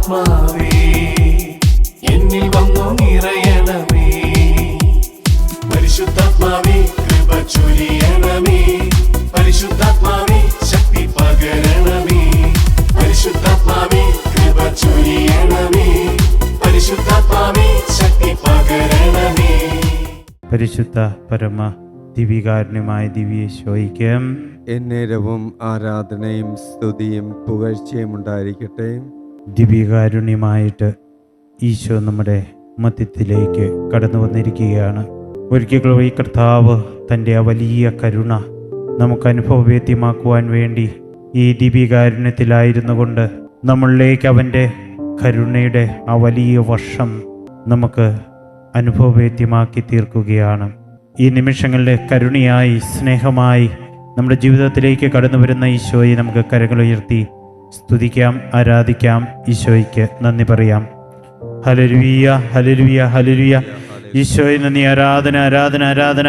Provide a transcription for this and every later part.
പരിശുദ്ധാത്മാവേ എന്നിൽ വന്നു നിറയണമേ. പരിശുദ്ധാത്മാവേ കൃപ ചൊരിയണമേ. പരിശുദ്ധാത്മാവേ ശക്തി പകരണമേ. പരിശുദ്ധാത്മാവേ കൃപ ചൊരിയണമേ. പരിശുദ്ധാത്മാവേ ശക്തി പകരണമേ. പരിശുദ്ധ പരമ ദിവികാരുണ്യമായ ദിവ്യേശോയ്ക്ക് എന്നേരവും ആരാധനയും സ്തുതിയും പുകഴ്ചയും ഉണ്ടായിരിക്കട്ടെ. ദിവ്യകാരുണ്യമായിട്ട് ഈശോ നമ്മുടെ മധ്യത്തിലേക്ക് കടന്നു വന്നിരിക്കുകയാണ്. ഒരിക്കലും ഈ കർത്താവ് തൻ്റെ ആ വലിയ കരുണ നമുക്ക് അനുഭവവേദ്യമാക്കുവാൻ വേണ്ടി ഈ ദിവ്യകാരുണ്യത്തിലായിരുന്നു കൊണ്ട് നമ്മളിലേക്ക് അവൻ്റെ കരുണയുടെ ആ വലിയ വർഷം നമുക്ക് അനുഭവവേദ്യമാക്കി തീർക്കുകയാണ്. ഈ നിമിഷങ്ങളിൽ കരുണയായി സ്നേഹമായി നമ്മുടെ ജീവിതത്തിലേക്ക് കടന്നു വരുന്ന ഈശോയെ നമുക്ക് കരങ്ങളുയർത്തി സ്തുതിക്കാം, ആരാധിക്കാം, ഈശോയ്ക്ക് നന്ദി പറയാം. Hallelujah, hallelujah, hallelujah. ഈശോയെ നന്ദി, ആരാധന, ആരാധന, ആരാധന.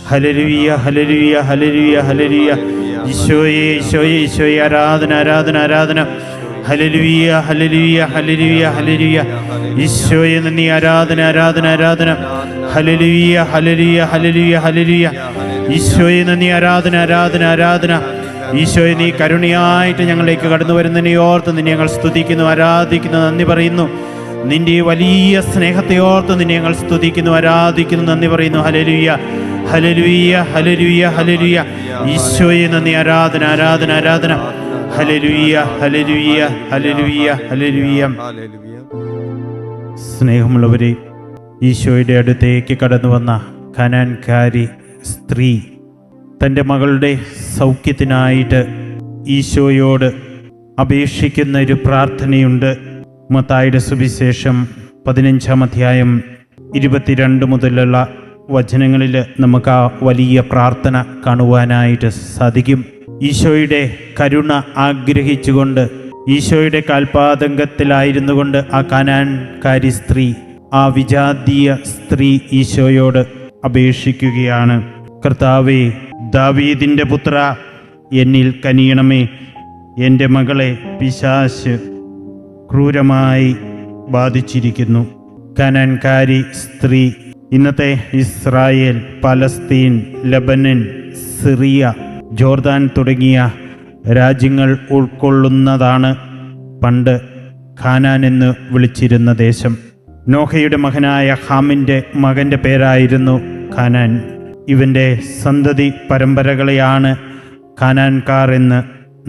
Hallelujah, hallelujah, hallelujah, hallelujah. ഈശോയെ, ഈശോയെ, ഈശോയെ, ആരാധന, ആരാധന, ആരാധന. Hallelujah, hallelujah, hallelujah, hallelujah. ഈശോയെ നന്ദി, ആരാധന, ആരാധന, ആരാധന. Hallelujah, hallelujah, hallelujah, hallelujah. ഈശോയെ നന്ദി, ആരാധന, ആരാധന, ആരാധന. ഈശോയെ നീ കരുണയായിട്ട് ഞങ്ങളിലേക്ക് കടന്നു വരുന്നതിനെ ഓർത്ത് നിന്നെ ഞങ്ങൾ സ്തുതിക്കുന്നു, ആരാധിക്കുന്നു, നന്ദി പറയുന്നു. നിന്റെ വലിയ സ്നേഹത്തെ ഓർത്ത് നിന്നെ ഞങ്ങൾ സ്തുതിക്കുന്നു, ആരാധിക്കുന്നു, നന്ദി പറയുന്നു. Hallelujah, hallelujah, hallelujah, hallelujah. ഈശോയെ നന്ദി, ആരാധന, ആരാധന, ആരാധന. Hallelujah, hallelujah, hallelujah, hallelujah. സ്നേഹമുള്ളവരെ, ഈശോയുടെ അടുത്തേക്ക് കടന്നു വന്ന കനാൻകാരി സ്ത്രീ തൻ്റെ മകളുടെ സൗഖ്യത്തിനായിട്ട് ഈശോയോട് അപേക്ഷിക്കുന്ന ഒരു പ്രാർത്ഥനയുണ്ട്. മത്തായിയുടെ സുവിശേഷം 15-ാം അധ്യായം 22 മുതലുള്ള വചനങ്ങളിൽ നമുക്ക് ആ വലിയ പ്രാർത്ഥന കാണുവാനായിട്ട് സാധിക്കും. ഈശോയുടെ കരുണ ആഗ്രഹിച്ചുകൊണ്ട് ഈശോയുടെ കാൽപാദങ്കത്തിലായിരുന്നു കൊണ്ട് ആ കനാൻകാരി സ്ത്രീ, ആ വിജാതീയ സ്ത്രീ ഈശോയോട് അപേക്ഷിക്കുകയാണ്. കർത്താവേ, ദാവീദിൻ്റെ പുത്ര, എന്നിൽ കനിയണമേ. എൻ്റെ മകളെ പിശാച് ക്രൂരമായി ബാധിച്ചിരിക്കുന്നു. കനാൻകാരി സ്ത്രീ ഇന്നത്തെ Israel, Palestine, Lebanon, Syria, Jordan തുടങ്ങിയ രാജ്യങ്ങൾ ഉൾക്കൊള്ളുന്നതാണ് പണ്ട് ഖാനാൻ എന്ന് വിളിച്ചിരുന്ന ദേശം. നോഹയുടെ മകനായ ഹാമിൻ്റെ മകൻ്റെ പേരായിരുന്നു ഖാനാൻ. ഇവൻ്റെ സന്തതി പരമ്പരകളെയാണ് ഖാനാൻകാർ എന്ന്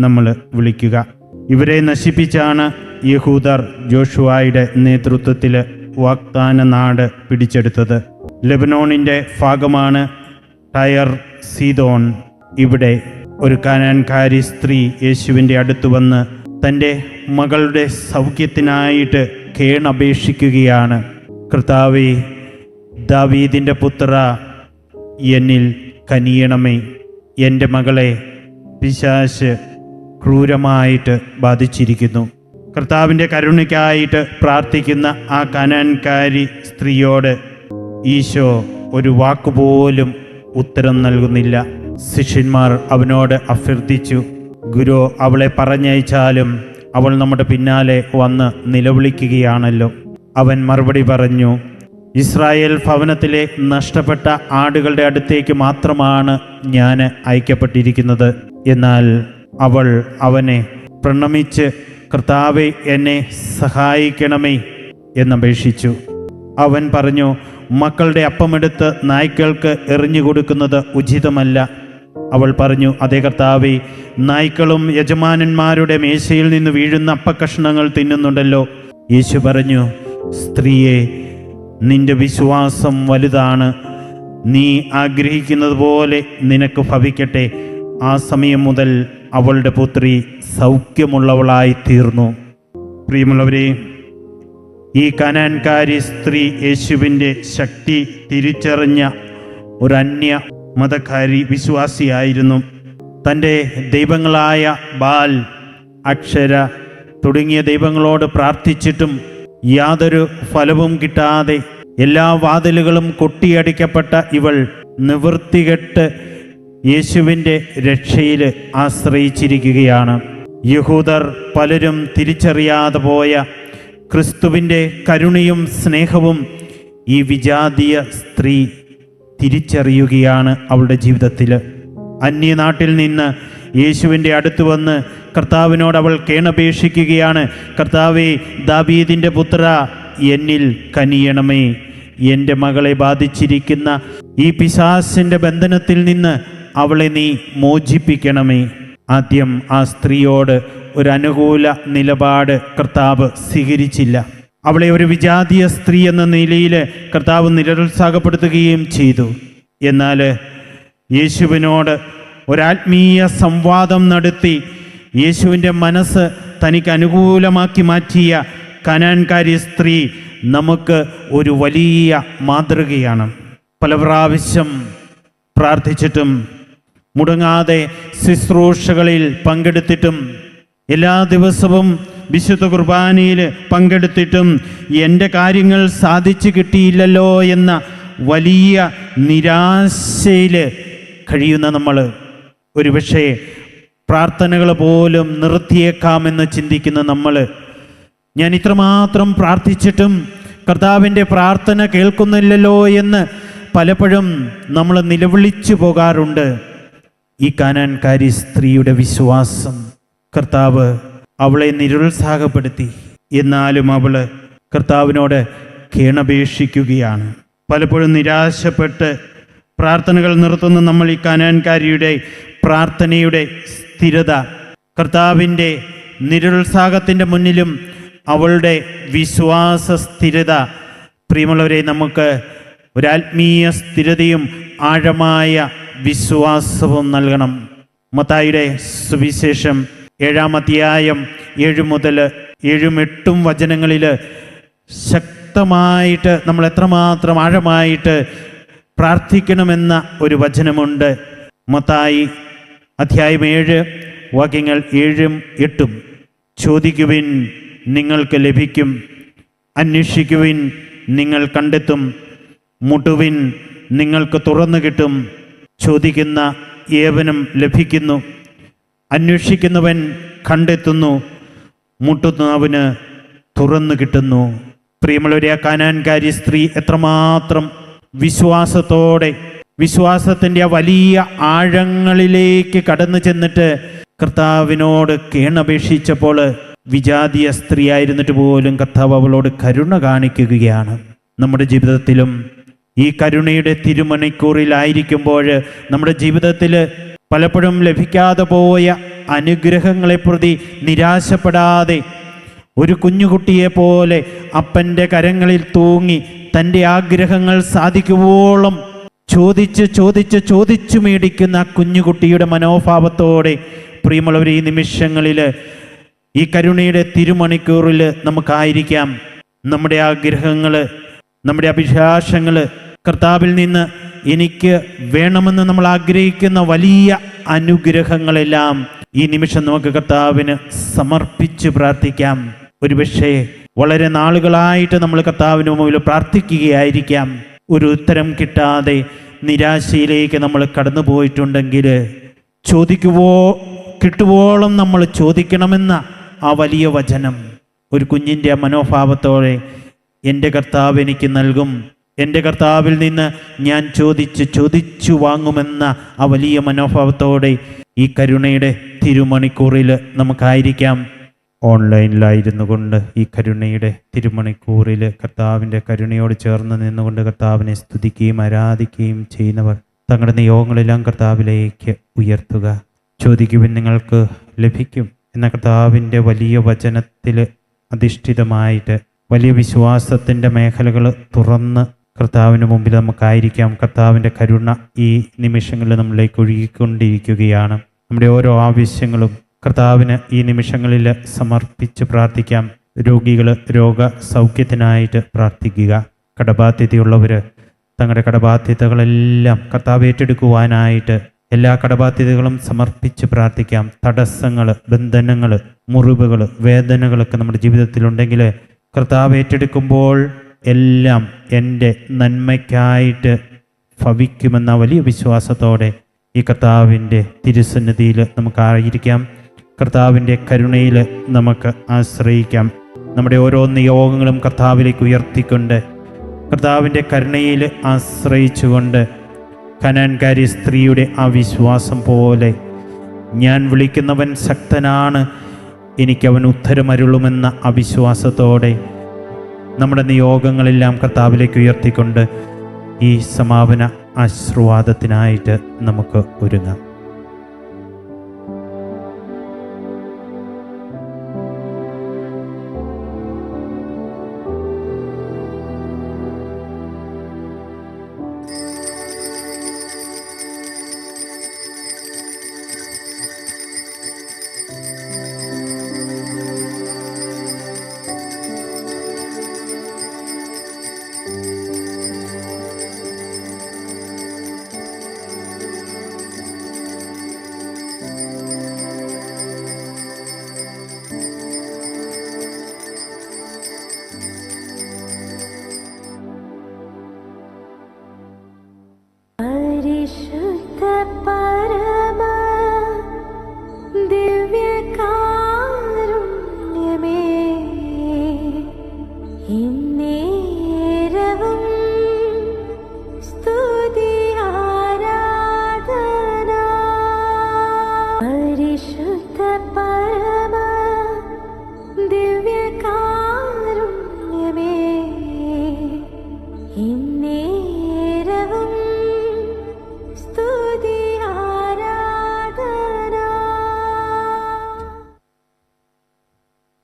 നമ്മൾ വിളിക്കുക. ഇവരെ നശിപ്പിച്ചാണ് യഹൂദർ ജോഷുവായുടെ നേതൃത്വത്തിൽ വാഗ്ദാന നാട് പിടിച്ചെടുത്തത്. ലെബനോണിൻ്റെ ഭാഗമാണ് ടയർ, സീദോൻ. ഇവിടെ ഒരു കനാൻകാരി സ്ത്രീ യേശുവിൻ്റെ അടുത്ത് വന്ന് തൻ്റെ മകളുടെ സൗഖ്യത്തിനായിട്ട് കേണപേക്ഷിക്കുകയാണ്. കർത്താവേ, ദാവീദിൻ്റെ പുത്ര, എന്നിൽ കനിയണമേ. എൻ്റെ മകളെ പിശാച് ക്രൂരമായിട്ട് ബാധിച്ചിരിക്കുന്നു. കർത്താവിൻ്റെ കരുണയ്ക്കായിട്ട് പ്രാർത്ഥിക്കുന്ന ആ കനാൻകാരി സ്ത്രീയോട് ഈശോ ഒരു വാക്കുപോലും ഉത്തരം നൽകുന്നില്ല. ശിഷ്യന്മാർ അവനോട് അഭ്യർത്ഥിച്ചു, ഗുരു, അവളെ പറഞ്ഞയച്ചാലും അവൾ നമ്മുടെ പിന്നാലെ വന്ന് നിലവിളിക്കുകയാണല്ലോ. അവൻ മറുപടി പറഞ്ഞു, ഇസ്രായേൽ ഭവനത്തിലെ നഷ്ടപ്പെട്ട ആടുകളുടെ അടുത്തേക്ക് മാത്രമാണ് ഞാൻ അയക്കപ്പെട്ടിരിക്കുന്നത്. എന്നാൽ അവൾ അവനെ പ്രണമിച്ച്, കർത്താവേ, എന്നെ സഹായിക്കണമേ എന്നപേക്ഷിച്ചു. അവൻ പറഞ്ഞു, മക്കളുടെ അപ്പമെടുത്ത് നായ്ക്കൾക്ക് എറിഞ്ഞു കൊടുക്കുന്നത് ഉചിതമല്ല. അവൾ പറഞ്ഞു, അതേ കർത്താവേ, നായ്ക്കളും യജമാനന്മാരുടെ മേശയിൽ നിന്ന് വീഴുന്ന അപ്പക്കഷ്ണങ്ങൾ തിന്നുന്നുണ്ടല്ലോ. യേശു പറഞ്ഞു, സ്ത്രീയെ, നിന്റെ വിശ്വാസം വലുതാണ്. നീ ആഗ്രഹിക്കുന്നത് പോലെ നിനക്ക് ഭവിക്കട്ടെ. ആ സമയം മുതൽ അവളുടെ പുത്രി സൗഖ്യമുള്ളവളായി തീർന്നു. പ്രിയമുള്ളവരെ, ഈ കനാൻകാരി സ്ത്രീ യേശുവിൻ്റെ ശക്തി തിരിച്ചറിഞ്ഞ ഒരു അന്യ മതക്കാരി വിശ്വാസിയായിരുന്നു. തൻ്റെ ദൈവങ്ങളായ ബാൽ, അക്ഷര തുടങ്ങിയ ദൈവങ്ങളോട് പ്രാർത്ഥിച്ചിട്ടും യാതൊരു ഫലവും കിട്ടാതെ എല്ലാ വാതിലുകളും കൊട്ടിയടിക്കപ്പെട്ട ഇവൾ നിവൃത്തികെട്ട് യേശുവിൻ്റെ രക്ഷയിൽ ആശ്രയിച്ചിരിക്കുകയാണ്. യഹൂദർ പലരും തിരിച്ചറിയാതെ പോയ ക്രിസ്തുവിൻ്റെ കരുണയും സ്നേഹവും ഈ വിജാതീയ സ്ത്രീ തിരിച്ചറിയുകയാണ് അവളുടെ ജീവിതത്തിൽ. അന്യനാട്ടിൽ നിന്ന് യേശുവിൻ്റെ അടുത്ത് വന്ന് കർത്താവിനോട് അവൾ കേണപേക്ഷിക്കുകയാണ്. കർത്താവേ, ദാവീദിൻ്റെ പുത്ര, എന്നിൽ കനിയണമേ. എൻ്റെ മകളെ ബാധിച്ചിരിക്കുന്ന ഈ പിശാചിൻ്റെ ബന്ധനത്തിൽ നിന്ന് അവളെ നീ മോചിപ്പിക്കണമേ. ആദ്യം ആ സ്ത്രീയോട് ഒരു അനുകൂല നിലപാട് കർത്താവ് സ്വീകരിച്ചില്ല. അവളെ ഒരു വിജാതീയ സ്ത്രീ എന്ന നിലയിൽ കർത്താവ് നിരുത്സാഹപ്പെടുത്തുകയും ചെയ്തു. എന്നാൽ യേശുവിനോട് ഒരാത്മീയ സംവാദം നടത്തി യേശുവിൻ്റെ മനസ്സ് തനിക്ക് അനുകൂലമാക്കി മാറ്റിയ കനാൻകാരി സ്ത്രീ നമുക്ക് ഒരു വലിയ മാതൃകയാണ്. പല പ്രാവശ്യം പ്രാർത്ഥിച്ചിട്ടും മുടങ്ങാതെ ശുശ്രൂഷകളിൽ പങ്കെടുത്തിട്ടും എല്ലാ ദിവസവും വിശുദ്ധ കുർബാനയിൽ പങ്കെടുത്തിട്ടും എൻ്റെ കാര്യങ്ങൾ സാധിച്ചു കിട്ടിയില്ലല്ലോ എന്ന വലിയ നിരാശയിൽ കഴിയുന്ന നമ്മൾ ഒരുപക്ഷെ പ്രാർത്ഥനകൾ പോലും നിർത്തിയേക്കാമെന്ന് ചിന്തിക്കുന്ന നമ്മൾ, ഞാൻ ഇത്രമാത്രം പ്രാർത്ഥിച്ചിട്ടും കർത്താവിൻ്റെ പ്രാർത്ഥന കേൾക്കുന്നില്ലല്ലോ എന്ന് പലപ്പോഴും നമ്മൾ നിലവിളിച്ചു പോകാറുണ്ട്. ഈ കാനാൻകാരി സ്ത്രീയുടെ വിശ്വാസം കർത്താവ് അവളെ നിരുത്സാഹപ്പെടുത്തി. എന്നാലും അവൾ കർത്താവിനോട് കേണപേക്ഷിക്കുകയാണ്. പലപ്പോഴും നിരാശപ്പെട്ട് പ്രാർത്ഥനകൾ നിർത്തുന്ന നമ്മൾ ഈ കാനാൻകാരിയുടെ പ്രാർത്ഥനയുടെ സ്ഥിരത, കർത്താവിൻ്റെ നിരുത്സാഹത്തിൻ്റെ മുന്നിലും അവളുടെ വിശ്വാസ സ്ഥിരത, പ്രിയമുള്ളവരെ, നമുക്ക് ഒരാത്മീയ സ്ഥിരതയും ആഴമായ വിശ്വാസവും നൽകണം. മത്തായിയുടെ സുവിശേഷം 7-ാം അധ്യായം 7 മുതൽ 7-8 വചനങ്ങളിൽ ശക്തമായിട്ട് നമ്മൾ എത്രമാത്രം ആഴമായിട്ട് പ്രാർത്ഥിക്കണമെന്ന ഒരു വചനമുണ്ട്. മത്തായി അധ്യായം 7 വാക്യങ്ങൾ 7-8. ചോദിക്കുവിൻ, നിങ്ങൾക്ക് ലഭിക്കും; അന്വേഷിക്കുവിൻ, നിങ്ങൾ കണ്ടെത്തും; മുട്ടുവിൻ, നിങ്ങൾക്ക് തുറന്നു കിട്ടും. ചോദിക്കുന്ന ഏവനും ലഭിക്കുന്നു, അന്വേഷിക്കുന്നവൻ കണ്ടെത്തുന്നു, മുട്ടുന്നവന് തുറന്നു കിട്ടുന്നു. പ്രിയമുള്ളവരെ, ആ കാനാൻകാരി സ്ത്രീ എത്രമാത്രം വിശ്വാസത്തോടെ വിശ്വാസത്തിൻ്റെ ആ വലിയ ആഴങ്ങളിലേക്ക് കടന്നു ചെന്നിട്ട് കർത്താവിനോട് കേണപേക്ഷിച്ചപ്പോൾ വിജാതീയ സ്ത്രീ ആയിരുന്നിട്ട് പോലും കർത്താവ് അവളോട് കരുണ കാണിക്കുകയാണ്. നമ്മുടെ ജീവിതത്തിലും ഈ കരുണയുടെ തിരുമണിക്കൂറിലായിരിക്കുമ്പോൾ നമ്മുടെ ജീവിതത്തിൽ പലപ്പോഴും ലഭിക്കാതെ പോയ അനുഗ്രഹങ്ങളെ പ്രതി നിരാശപ്പെടാതെ ഒരു കുഞ്ഞുകുട്ടിയെ പോലെ അപ്പൻ്റെ കരങ്ങളിൽ തൂങ്ങി തൻ്റെ ആഗ്രഹങ്ങൾ സാധിക്കുവോളം ചോദിച്ചു മേടിക്കുന്ന കുഞ്ഞുകുട്ടിയുടെ മനോഭാവത്തോടെ, പ്രിയമുള്ളവർ, ഈ നിമിഷങ്ങളിൽ ഈ കരുണയുടെ തിരുമണിക്കൂറിൽ നമുക്കായിരിക്കാം നമ്മുടെ ആഗ്രഹങ്ങൾ, നമ്മുടെ അഭിലാഷങ്ങൾ കർത്താവിൽ നിന്ന് എനിക്ക് വേണമെന്ന് നമ്മൾ ആഗ്രഹിക്കുന്ന വലിയ അനുഗ്രഹങ്ങളെല്ലാം ഈ നിമിഷം നമുക്ക് കർത്താവിന് സമർപ്പിച്ച് പ്രാർത്ഥിക്കാം. ഒരുപക്ഷെ വളരെ നാളുകളായിട്ട് നമ്മൾ കർത്താവിന് മുമ്പിൽ പ്രാർത്ഥിക്കുകയായിരിക്കാം. ഒരു ഉത്തരം കിട്ടാതെ നിരാശയിലേക്ക് നമ്മൾ കടന്നു പോയിട്ടുണ്ടെങ്കിൽ കിട്ടുവോളം നമ്മൾ ചോദിക്കണമെന്ന ആ വലിയ വചനം ഒരു കുഞ്ഞിൻ്റെ മനോഭാവത്തോടെ എൻ്റെ കർത്താവ് എനിക്ക് നൽകും, എൻ്റെ കർത്താവിൽ നിന്ന് ഞാൻ ചോദിച്ചു വാങ്ങുമെന്ന ആ വലിയ മനോഭാവത്തോടെ ഈ കരുണയുടെ തിരുമണിക്കൂറിൽ നമുക്കായിരിക്കാം. ഓൺലൈനിലായിരുന്നു കൊണ്ട് ഈ കരുണയുടെ തിരുമണിക്കൂറിൽ കർത്താവിൻ്റെ കരുണയോട് ചേർന്ന് നിന്നുകൊണ്ട് കർത്താവിനെ സ്തുതിക്കുകയും ആരാധിക്കുകയും ചെയ്യുന്നവർ തങ്ങളുടെ നിയോഗങ്ങളെല്ലാം കർത്താവിലേക്ക് ഉയർത്തുക. ചോദിക്കുവിൻ, നിങ്ങൾക്ക് ലഭിക്കും എന്ന കർത്താവിൻ്റെ വലിയ വചനത്തിൽ അധിഷ്ഠിതമായിട്ട് വലിയ വിശ്വാസത്തിൻ്റെ മേഖലകൾ തുറന്ന് കർത്താവിന് മുമ്പിൽ നമുക്കായിരിക്കാം. കർത്താവിൻ്റെ കരുണ ഈ നിമിഷങ്ങളിൽ നമ്മളിലേക്ക് ഒഴുകിക്കൊണ്ടിരിക്കുകയാണ്. നമ്മുടെ ഓരോ ആവശ്യങ്ങളും കർത്താവിന് ഈ നിമിഷങ്ങളിൽ സമർപ്പിച്ച് പ്രാർത്ഥിക്കാം. രോഗികൾ രോഗസൗഖ്യത്തിനായിട്ട് പ്രാർത്ഥിക്കുക. കടബാധ്യതയുള്ളവർ തങ്ങളുടെ കടബാധ്യതകളെല്ലാം കർത്താവ് ഏറ്റെടുക്കുവാനായിട്ട് എല്ലാ കടബാധ്യതകളും സമർപ്പിച്ച് പ്രാർത്ഥിക്കാം. തടസ്സങ്ങൾ, ബന്ധനങ്ങൾ, മുറിവുകൾ, വേദനകളൊക്കെ നമ്മുടെ ജീവിതത്തിലുണ്ടെങ്കിൽ കർത്താവ് ഏറ്റെടുക്കുമ്പോൾ എല്ലാം എൻ്റെ നന്മയ്ക്കായിട്ട് ഭവിക്കുമെന്ന വലിയ വിശ്വാസത്തോടെ ഈ കർത്താവിൻ്റെ തിരുസന്നിധിയിൽ നമുക്കായിരിക്കാം. കർത്താവിൻ്റെ കരുണയിൽ നമുക്ക് ആശ്രയിക്കാം. നമ്മുടെ ഓരോ നിയോഗങ്ങളും കർത്താവിലേക്ക് ഉയർത്തിക്കൊണ്ട് കർത്താവിൻ്റെ കരുണയിൽ ആശ്രയിച്ചുകൊണ്ട് കനാൻകാരി സ്ത്രീയുടെ ആ വിശ്വാസം പോലെ ഞാൻ വിളിക്കുന്നവൻ ശക്തനാണ്, എനിക്കവൻ ഉത്തരമരുളുമെന്ന അവിശ്വാസത്തോടെ നമ്മുടെ നിയോഗങ്ങളെല്ലാം കർത്താവിലേക്ക് ഉയർത്തിക്കൊണ്ട് ഈ സമാപന ആശീർവാദത്തിനായിട്ട് നമുക്ക് ഒരുങ്ങാം.